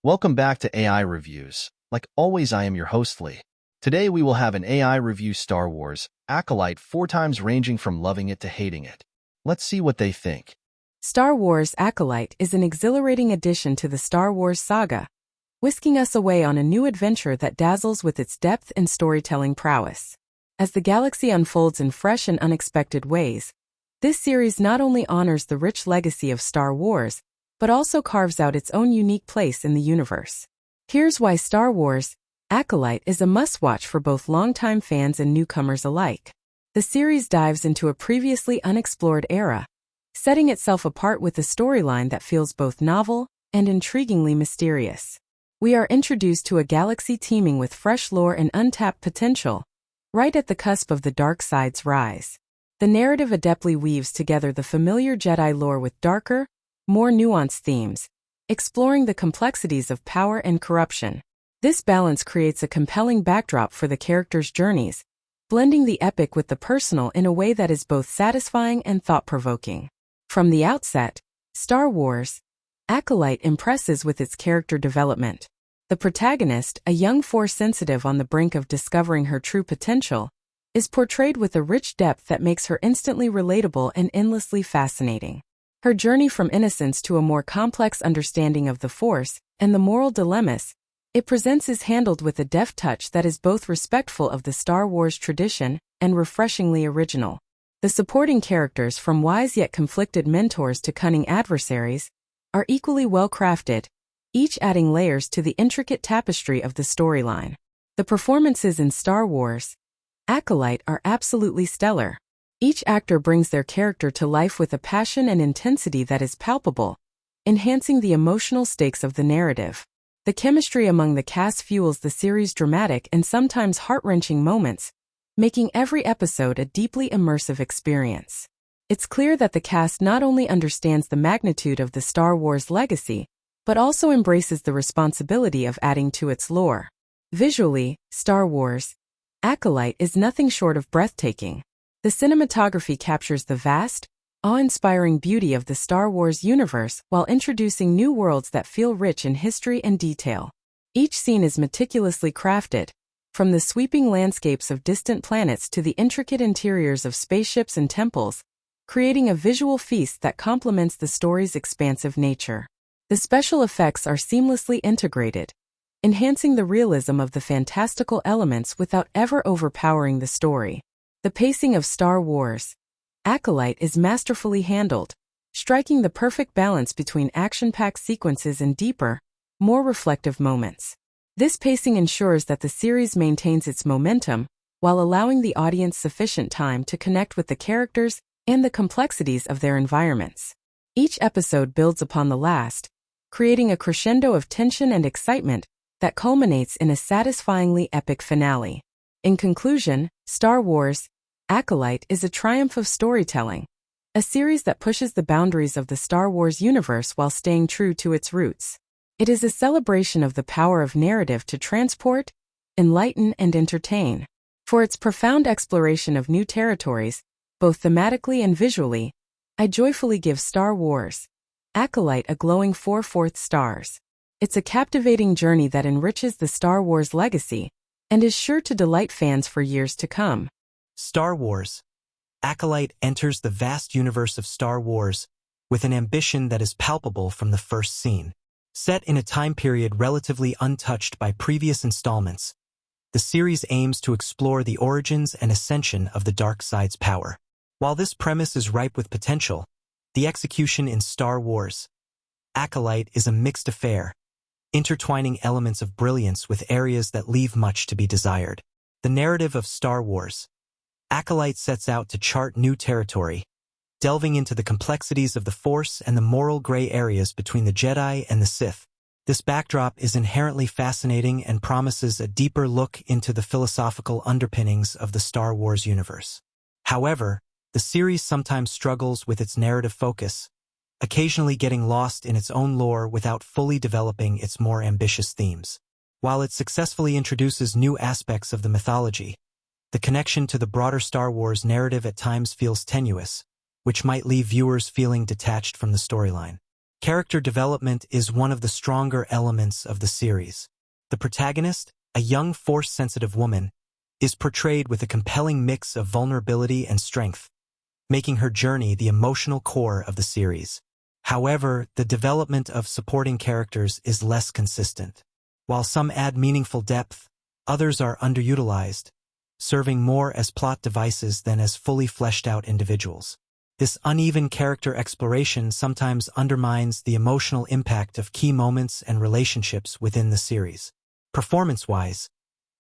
Welcome back to AI Reviews. Like always, I am your host, Lee. Today we will have an AI review Star Wars Acolyte 4 times ranging from loving it to hating it. Let's see what they think. Star Wars Acolyte is an exhilarating addition to the Star Wars saga, whisking us away on a new adventure that dazzles with its depth and storytelling prowess. As the galaxy unfolds in fresh and unexpected ways, this series not only honors the rich legacy of Star Wars, but also carves out its own unique place in the universe. Here's why Star Wars Acolyte is a must-watch for both longtime fans and newcomers alike. The series dives into a previously unexplored era, setting itself apart with a storyline that feels both novel and intriguingly mysterious. We are introduced to a galaxy teeming with fresh lore and untapped potential, right at the cusp of the dark side's rise. The narrative adeptly weaves together the familiar Jedi lore with darker, more nuanced themes, exploring the complexities of power and corruption. This balance creates a compelling backdrop for the characters' journeys, blending the epic with the personal in a way that is both satisfying and thought-provoking. From the outset, Star Wars Acolyte impresses with its character development. The protagonist, a young Force sensitive on the brink of discovering her true potential, is portrayed with a rich depth that makes her instantly relatable and endlessly fascinating. Her journey from innocence to a more complex understanding of the Force and the moral dilemmas it presents is handled with a deft touch that is both respectful of the Star Wars tradition and refreshingly original. The supporting characters, from wise yet conflicted mentors to cunning adversaries, are equally well crafted, each adding layers to the intricate tapestry of the storyline. The performances in Star Wars Acolyte are absolutely stellar. Each actor brings their character to life with a passion and intensity that is palpable, enhancing the emotional stakes of the narrative. The chemistry among the cast fuels the series' dramatic and sometimes heart-wrenching moments, making every episode a deeply immersive experience. It's clear that the cast not only understands the magnitude of the Star Wars legacy, but also embraces the responsibility of adding to its lore. Visually, Star Wars Acolyte is nothing short of breathtaking. The cinematography captures the vast, awe-inspiring beauty of the Star Wars universe while introducing new worlds that feel rich in history and detail. Each scene is meticulously crafted, from the sweeping landscapes of distant planets to the intricate interiors of spaceships and temples, creating a visual feast that complements the story's expansive nature. The special effects are seamlessly integrated, enhancing the realism of the fantastical elements without ever overpowering the story. The pacing of Star Wars Acolyte is masterfully handled, striking the perfect balance between action-packed sequences and deeper, more reflective moments. This pacing ensures that the series maintains its momentum while allowing the audience sufficient time to connect with the characters and the complexities of their environments. Each episode builds upon the last, creating a crescendo of tension and excitement that culminates in a satisfyingly epic finale. In conclusion, Star Wars Acolyte is a triumph of storytelling, a series that pushes the boundaries of the Star Wars universe while staying true to its roots. It is a celebration of the power of narrative to transport, enlighten, and entertain. For its profound exploration of new territories, both thematically and visually, I joyfully give Star Wars Acolyte a glowing 4/4 stars. It's a captivating journey that enriches the Star Wars legacy and is sure to delight fans for years to come. Star Wars Acolyte enters the vast universe of Star Wars with an ambition that is palpable from the first scene. Set in a time period relatively untouched by previous installments, the series aims to explore the origins and ascension of the dark side's power. While this premise is ripe with potential, the execution in Star Wars Acolyte is a mixed affair, intertwining elements of brilliance with areas that leave much to be desired. The narrative of Star Wars Acolyte sets out to chart new territory, delving into the complexities of the Force and the moral gray areas between the Jedi and the Sith. This backdrop is inherently fascinating and promises a deeper look into the philosophical underpinnings of the Star Wars universe. However, the series sometimes struggles with its narrative focus, occasionally getting lost in its own lore without fully developing its more ambitious themes. While it successfully introduces new aspects of the mythology, the connection to the broader Star Wars narrative at times feels tenuous, which might leave viewers feeling detached from the storyline. Character development is one of the stronger elements of the series. The protagonist, a young Force-sensitive woman, is portrayed with a compelling mix of vulnerability and strength, making her journey the emotional core of the series. However, the development of supporting characters is less consistent. While some add meaningful depth, others are underutilized, serving more as plot devices than as fully fleshed-out individuals. This uneven character exploration sometimes undermines the emotional impact of key moments and relationships within the series. Performance-wise,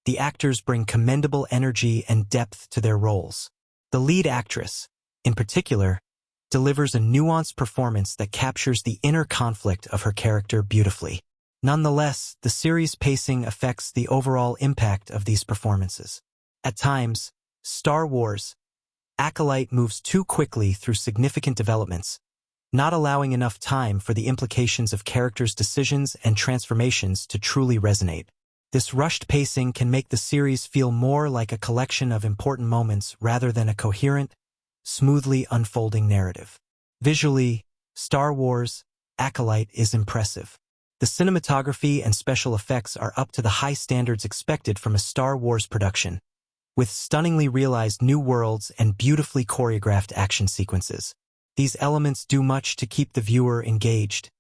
the actors bring commendable energy and depth to their roles. The lead actress, in particular, delivers a nuanced performance that captures the inner conflict of her character beautifully. Nonetheless, the series' pacing affects the overall impact of these performances. At times, Star Wars Acolyte moves too quickly through significant developments, not allowing enough time for the implications of characters' decisions and transformations to truly resonate. This rushed pacing can make the series feel more like a collection of important moments rather than a coherent, smoothly unfolding narrative. Visually, Star Wars Acolyte is impressive. The cinematography and special effects are up to the high standards expected from a Star Wars production, with stunningly realized new worlds and beautifully choreographed action sequences. These elements do much to keep the viewer engaged,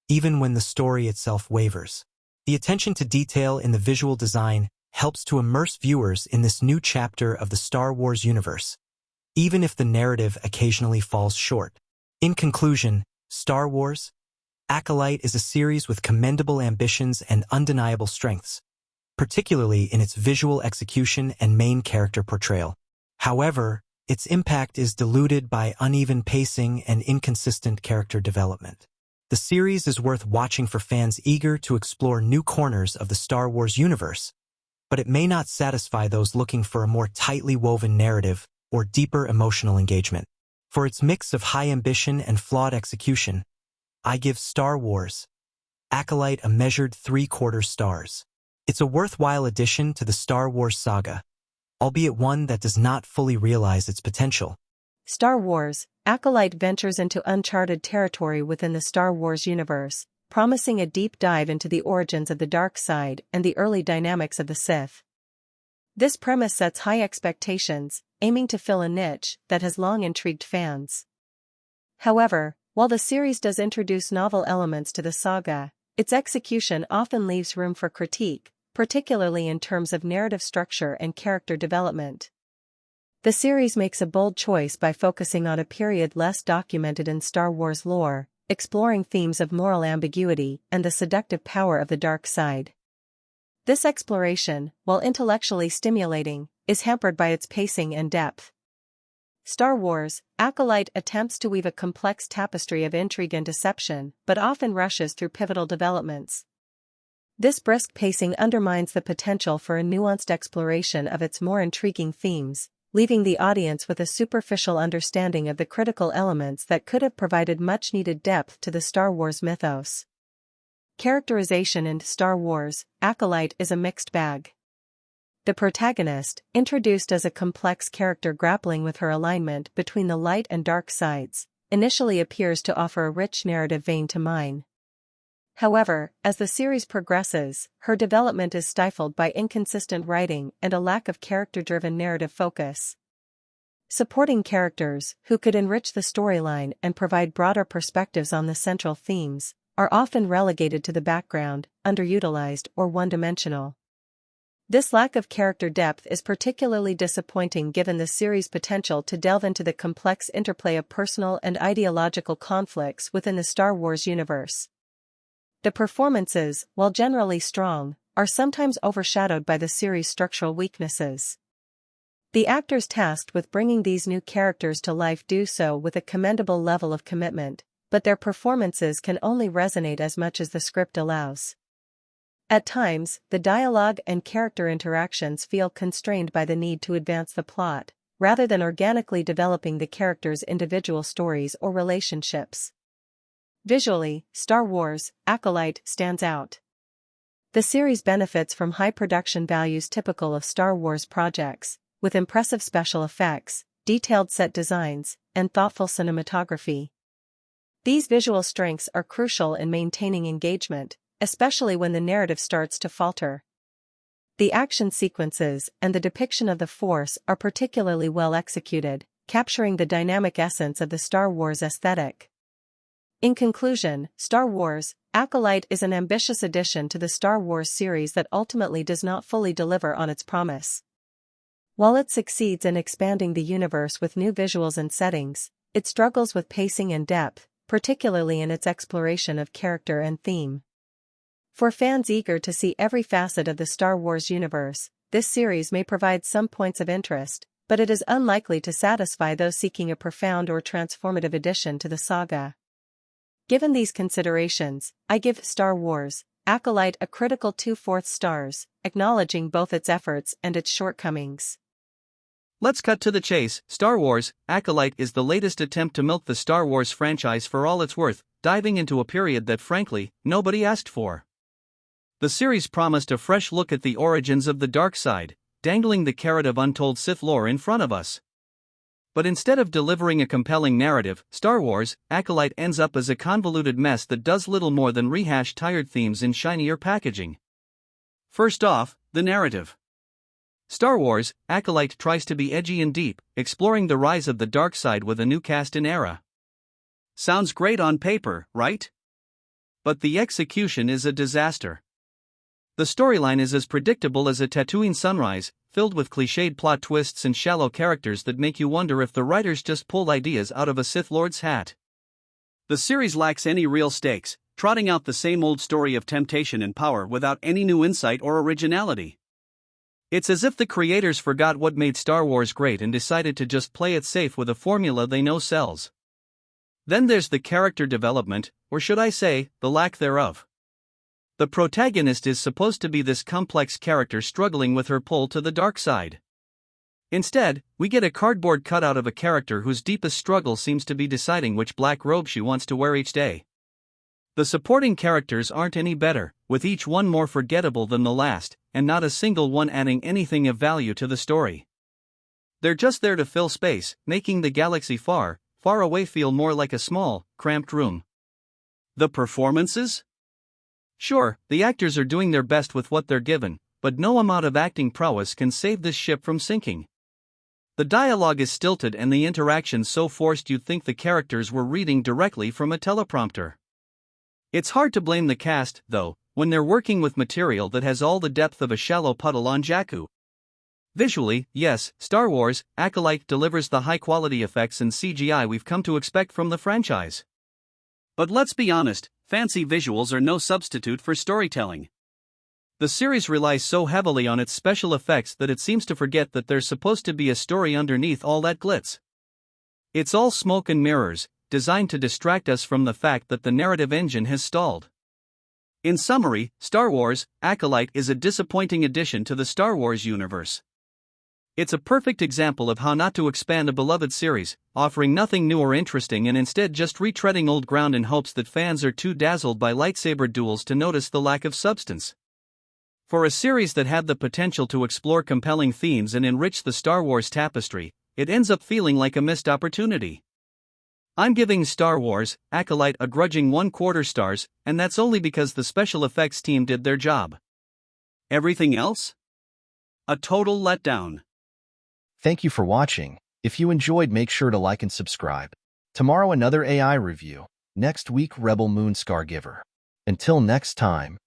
even when the story itself wavers. The attention to detail in the visual design helps to immerse viewers in this new chapter of the Star Wars universe, even if the narrative occasionally falls short. In conclusion, Star Wars Acolyte is a series with commendable ambitions and undeniable strengths, particularly in its visual execution and main character portrayal. However, its impact is diluted by uneven pacing and inconsistent character development. The series is worth watching for fans eager to explore new corners of the Star Wars universe, but it may not satisfy those looking for a more tightly woven narrative or deeper emotional engagement. For its mix of high ambition and flawed execution, I give Star Wars Acolyte a measured 3/4 stars. It's a worthwhile addition to the Star Wars saga, albeit one that does not fully realize its potential. Star Wars Acolyte ventures into uncharted territory within the Star Wars universe, promising a deep dive into the origins of the dark side and the early dynamics of the Sith. This premise sets high expectations, aiming to fill a niche that has long intrigued fans. However, while the series does introduce novel elements to the saga, its execution often leaves room for critique, particularly in terms of narrative structure and character development. The series makes a bold choice by focusing on a period less documented in Star Wars lore, exploring themes of moral ambiguity and the seductive power of the dark side. This exploration, while intellectually stimulating, is hampered by its pacing and depth. Star Wars Acolyte attempts to weave a complex tapestry of intrigue and deception, but often rushes through pivotal developments. This brisk pacing undermines the potential for a nuanced exploration of its more intriguing themes, leaving the audience with a superficial understanding of the critical elements that could have provided much-needed depth to the Star Wars mythos. Characterization in Star Wars Acolyte is a mixed bag. The protagonist, introduced as a complex character grappling with her alignment between the light and dark sides, initially appears to offer a rich narrative vein to mine. However, as the series progresses, her development is stifled by inconsistent writing and a lack of character-driven narrative focus. Supporting characters, who could enrich the storyline and provide broader perspectives on the central themes, are often relegated to the background, underutilized or one-dimensional. This lack of character depth is particularly disappointing given the series' potential to delve into the complex interplay of personal and ideological conflicts within the Star Wars universe. The performances, while generally strong, are sometimes overshadowed by the series' structural weaknesses. The actors tasked with bringing these new characters to life do so with a commendable level of commitment, but their performances can only resonate as much as the script allows. At times, the dialogue and character interactions feel constrained by the need to advance the plot, rather than organically developing the characters' individual stories or relationships. Visually, Star Wars Acolyte stands out. The series benefits from high production values typical of Star Wars projects, with impressive special effects, detailed set designs, and thoughtful cinematography. These visual strengths are crucial in maintaining engagement, especially when the narrative starts to falter. The action sequences and the depiction of the Force are particularly well executed, capturing the dynamic essence of the Star Wars aesthetic. In conclusion, Star Wars Acolyte is an ambitious addition to the Star Wars series that ultimately does not fully deliver on its promise. While it succeeds in expanding the universe with new visuals and settings, it struggles with pacing and depth, particularly in its exploration of character and theme. For fans eager to see every facet of the Star Wars universe, this series may provide some points of interest, but it is unlikely to satisfy those seeking a profound or transformative addition to the saga. Given these considerations, I give Star Wars Acolyte a critical 2/4 stars, acknowledging both its efforts and its shortcomings. Let's cut to the chase. Star Wars Acolyte is the latest attempt to milk the Star Wars franchise for all it's worth, diving into a period that frankly, nobody asked for. The series promised a fresh look at the origins of the dark side, dangling the carrot of untold Sith lore in front of us. But instead of delivering a compelling narrative, Star Wars Acolyte ends up as a convoluted mess that does little more than rehash tired themes in shinier packaging. First off, the narrative. Star Wars Acolyte tries to be edgy and deep, exploring the rise of the dark side with a new cast and era. Sounds great on paper, right? But the execution is a disaster. The storyline is as predictable as a Tatooine sunrise, filled with cliched plot twists and shallow characters that make you wonder if the writers just pulled ideas out of a Sith Lord's hat. The series lacks any real stakes, trotting out the same old story of temptation and power without any new insight or originality. It's as if the creators forgot what made Star Wars great and decided to just play it safe with a formula they know sells. Then there's the character development, or should I say, the lack thereof. The protagonist is supposed to be this complex character struggling with her pull to the dark side. Instead, we get a cardboard cutout of a character whose deepest struggle seems to be deciding which black robe she wants to wear each day. The supporting characters aren't any better, with each one more forgettable than the last, and not a single one adding anything of value to the story. They're just there to fill space, making the galaxy far, far away feel more like a small, cramped room. The performances? Sure, the actors are doing their best with what they're given, but no amount of acting prowess can save this ship from sinking. The dialogue is stilted and the interactions so forced you'd think the characters were reading directly from a teleprompter. It's hard to blame the cast, though, when they're working with material that has all the depth of a shallow puddle on Jakku. Visually, yes, Star Wars Acolyte delivers the high-quality effects and CGI we've come to expect from the franchise. But let's be honest, fancy visuals are no substitute for storytelling. The series relies so heavily on its special effects that it seems to forget that there's supposed to be a story underneath all that glitz. It's all smoke and mirrors, designed to distract us from the fact that the narrative engine has stalled. In summary, Star Wars Acolyte is a disappointing addition to the Star Wars universe. It's a perfect example of how not to expand a beloved series, offering nothing new or interesting and instead just retreading old ground in hopes that fans are too dazzled by lightsaber duels to notice the lack of substance. For a series that had the potential to explore compelling themes and enrich the Star Wars tapestry, it ends up feeling like a missed opportunity. I'm giving Star Wars Acolyte a grudging 1/4 stars, and that's only because the special effects team did their job. Everything else? A total letdown. Thank you for watching. If you enjoyed, make sure to like and subscribe. Tomorrow another AI review. Next week Rebel Moon Scargiver. Until next time.